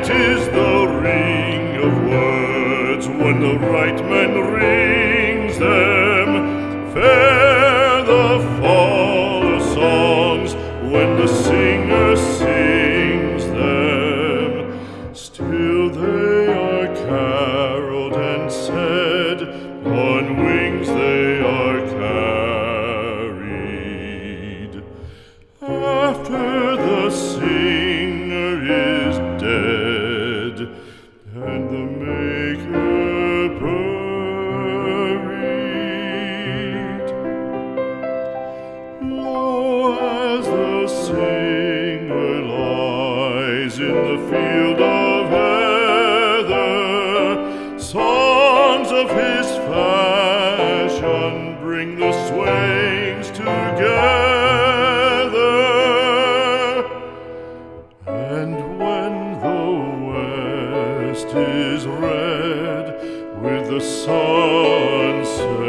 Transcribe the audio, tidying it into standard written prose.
Sweet is the ring of words when the right man rings them. Fair the fall of songs when the singer sings them. Still they are caroled and said, on wings they are carried. After the singer is dead and the maker buried, lo, as the singer lies in the field of heather, songs of his fashion bring the swains together. And when the west is red with the sunset,